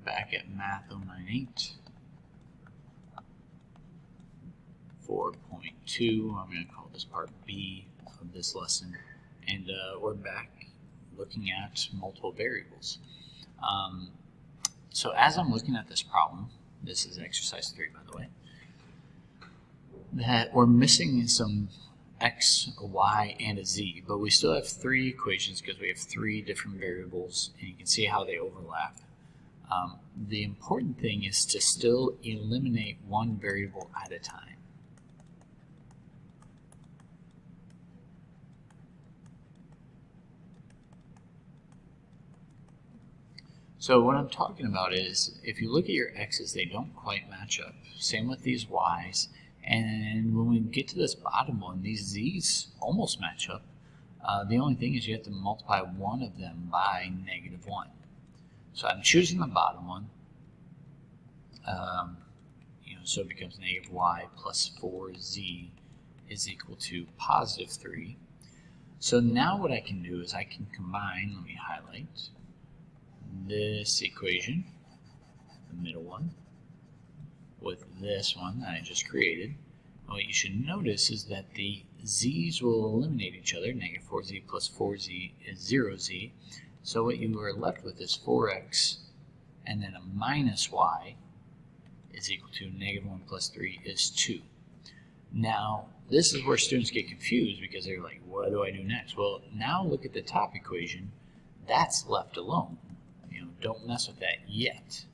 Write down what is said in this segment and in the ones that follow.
back at Math 098, 4.2. I'm going to call this part B of this lesson. And we're back looking at multiple variables. So as I'm looking at this problem, this is exercise 3, by the way, that we're missing some x, a y, and a z, but we still have 3 equations because we have 3 different variables, and you can see how they overlap. The important thing is to still eliminate one variable at a time. So what I'm talking about is, if you look at your x's, they don't quite match up. Same with these y's. And when we get to this bottom one, these z's almost match up. The only thing is you have to multiply one of them by -1. So I'm choosing the bottom one. So it becomes -y plus 4z is equal to +3. So now what I can do is I can combine, let me highlight, this equation, the middle one, with this one that I just created. And what you should notice is that the z's will eliminate each other. -4z plus 4z is 0z. So what you are left with is 4x and then a minus y is equal to -1 plus 3 is 2. Now, this is where students get confused because they're like, what do I do next? Well, now look at the top equation. That's left alone. Don't mess with that yet.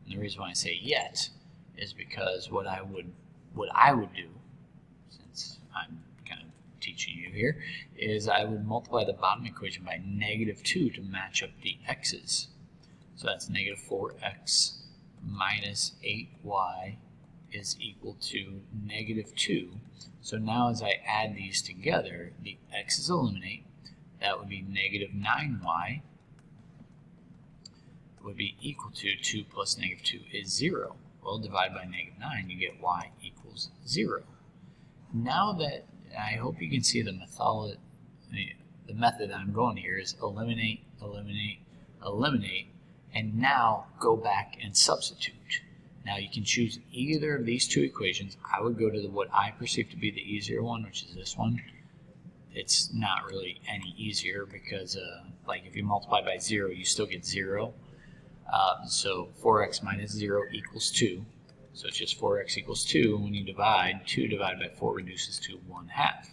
And the reason why I say yet is because what I would do, since I'm kind of teaching you here, is I would multiply the bottom equation by -2 to match up the x's. So that's -4x minus 8y is equal to -2. So now as I add these together, the x's eliminate. That would be -9y would be equal to 2 plus -2 is 0. Well, divide by -9, you get y equals 0. Now that, I hope you can see the method that I'm going here is eliminate, eliminate, eliminate, and now go back and substitute. Now you can choose either of these 2 equations. I would go to what I perceive to be the easier one, which is this one. It's not really any easier because like if you multiply by 0, you still get 0. So 4x minus 0 equals 2. So it's just 4x equals 2. When you divide, 2 divided by 4 reduces to 1/2.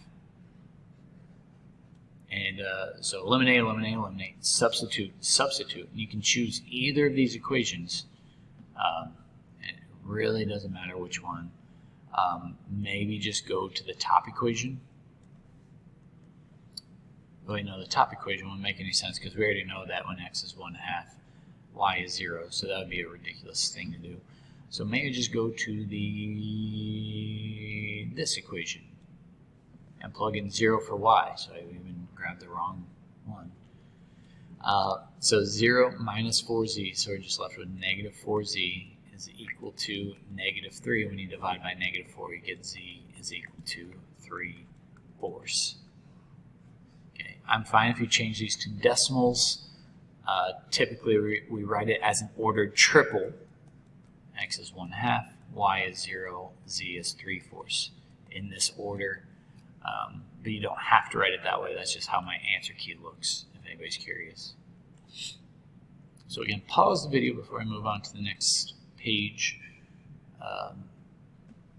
And so eliminate, eliminate, eliminate, substitute, substitute. You can choose either of these equations. It really doesn't matter which one. Maybe just go to the top equation. Well, the top equation won't make any sense because we already know that when x is 1/2. Y is 0, so that would be a ridiculous thing to do. So maybe just go to this equation and plug in 0 for y. So I even grabbed the wrong one. So 0 minus 4z, so we're just left with -4z is equal to -3. When you divide by -4, you get z is equal to 3/4. Okay, I'm fine if you change these to decimals. Typically, we write it as an ordered triple. X is 1/2, y is 0, z is 3/4 in this order. But you don't have to write it that way. That's just how my answer key looks, if anybody's curious. So again, pause the video before I move on to the next page.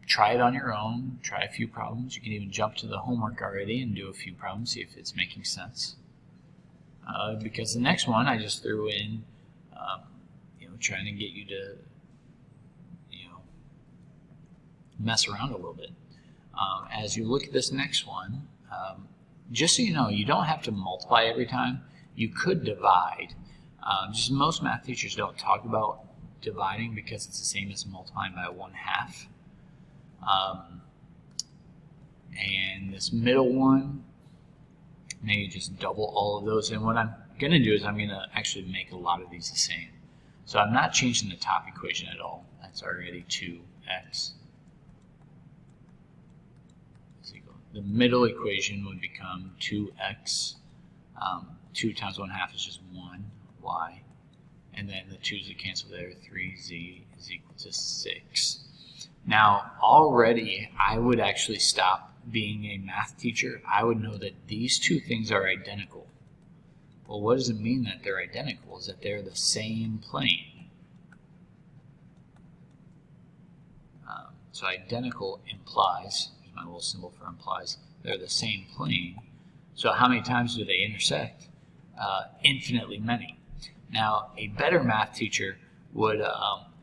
Try it on your own. Try a few problems. You can even jump to the homework already and do a few problems, see if it's making sense. Because the next one I just threw in, trying to get you to, mess around a little bit. As you look at this next one, just so you know, you don't have to multiply every time. You could divide. Just most math teachers don't talk about dividing because it's the same as multiplying by 1/2. And this middle one, maybe just double all of those. And what I'm going to do is I'm going to actually make a lot of these the same. So I'm not changing the top equation at all. That's already 2x. The middle equation would become 2x. 2 times 1/2 is just 1, y. and then the 2's that cancel there, 3z is equal to 6. Now, already I would actually stop being a math teacher. I would know that these two things are identical. Well, what does it mean that they're identical? Is that they're the same plane. So identical implies, here's my little symbol for implies, they're the same plane. So how many times do they intersect? Infinitely many. Now, a better math teacher would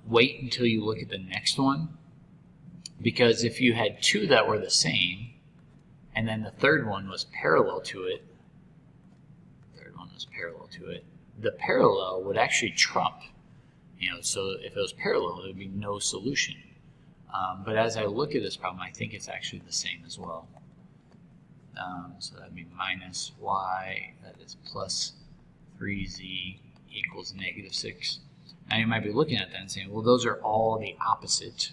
wait until you look at the next one, because if you had two that were the same, and then the third one was parallel to it, the parallel would actually trump. So if it was parallel, there would be no solution. But as I look at this problem, I think it's actually the same as well. So that would be minus y, that is plus 3z equals negative 6. Now you might be looking at that and saying, well, those are all the opposite,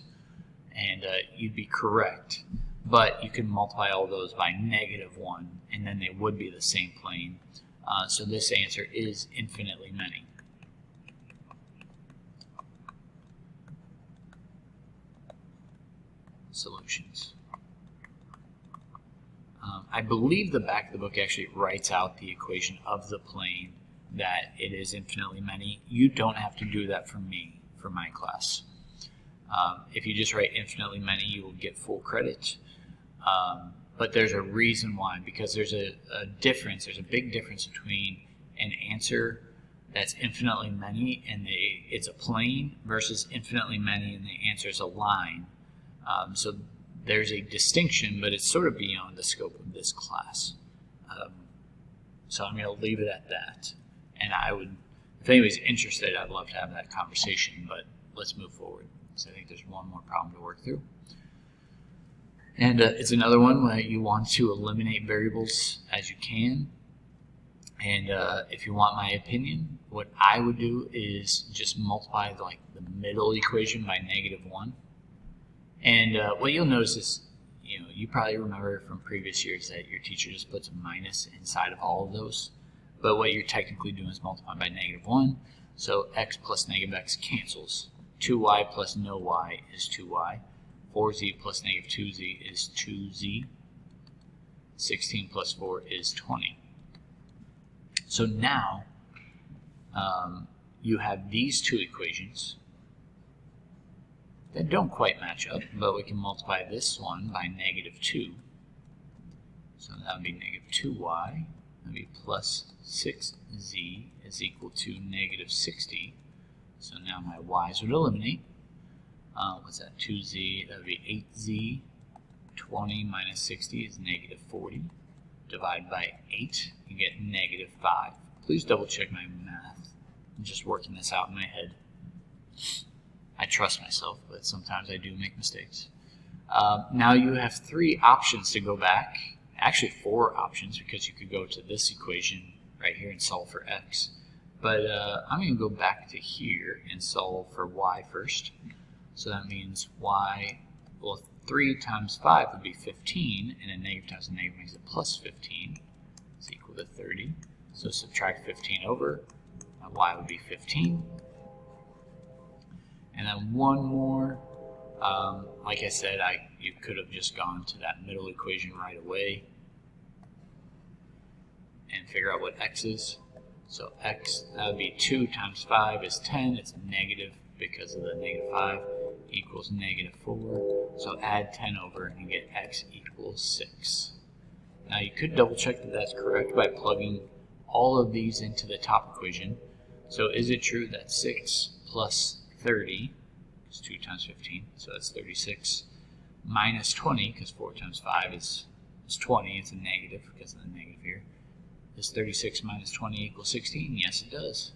and you'd be correct. But you can multiply all those by negative 1, and then they would be the same plane. So this answer is infinitely many. Solutions. I believe the back of the book actually writes out the equation of the plane that it is infinitely many. You don't have to do that for me, for my class. If you just write infinitely many, you will get full credit. But there's a reason why, because there's a difference, there's a big difference between an answer that's infinitely many and it's a plane versus infinitely many and the answer is a line. So there's a distinction, but it's sort of beyond the scope of this class. So I'm going to leave it at that. And I would, if anybody's interested, I'd love to have that conversation, but let's move forward. So I think there's one more problem to work through. And it's another one where you want to eliminate variables as you can. And if you want my opinion, what I would do is just multiply the middle equation by negative 1. And what you'll notice is, you probably remember from previous years that your teacher just puts a minus inside of all of those. But what you're technically doing is multiplying by negative 1. So x plus negative x cancels. 2y plus no y is 2y. 4z plus negative 2z is 2z. 16 plus 4 is 20. So now you have these two equations that don't quite match up, but we can multiply this one by negative 2. So that would be negative 2y. That would be plus 6z is equal to negative 60. So now my y's would eliminate. What's that? 2z, that would be 8z. 20 minus 60 is negative 40. Divide by 8, you get negative 5. Please double check my math. I'm just working this out in my head. I trust myself, but sometimes I do make mistakes. Now you have 3 options to go back. Actually 4 options, because you could go to this equation right here and solve for x. But I'm going to go back to here and solve for y first. So that means y, well, 3 times 5 would be 15, and a negative times a negative makes it plus 15. It's equal to 30. So subtract 15 over, y would be 15. And then one more, like I said, you could have just gone to that middle equation right away and figure out what x is. So x, that would be 2 times 5 is 10. It's negative because of the negative 5 equals negative 4. So add 10 over and you get x equals 6. Now you could double check that that's correct by plugging all of these into the top equation. So is it true that 6 plus 30 is 2 times 15, so that's 36, minus 20, because 4 times 5 is 20, it's a negative because of the negative here. Is 36 minus 20 equals 16? Yes, it does.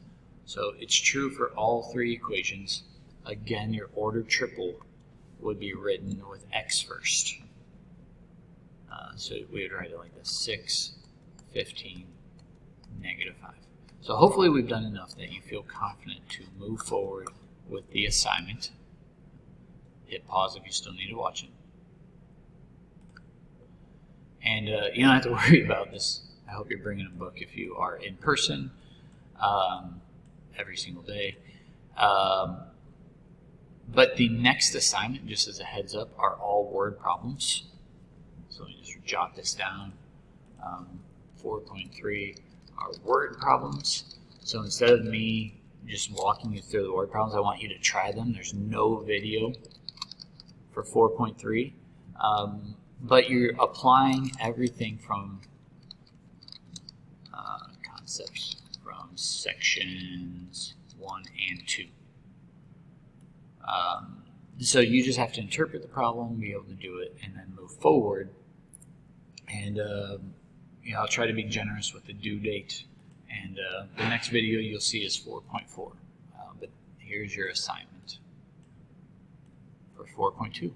So it's true for all 3 equations. Again, your ordered triple would be written with x first. So we would write it like this: 6, 15, negative 5. So hopefully we've done enough that you feel confident to move forward with the assignment. Hit pause if you still need to watch it. And you don't have to worry about this. I hope you're bringing a book if you are in person. every single day. But the next assignment, just as a heads up, are all word problems. So let me just jot this down. 4.3 are word problems. So instead of me just walking you through the word problems, I want you to try them. There's no video for 4.3. But you're applying everything from concepts from sections 1 and 2. So you just have to interpret the problem, be able to do it, and then move forward. And I'll try to be generous with the due date. And the next video you'll see is 4.4. But here's your assignment for 4.2.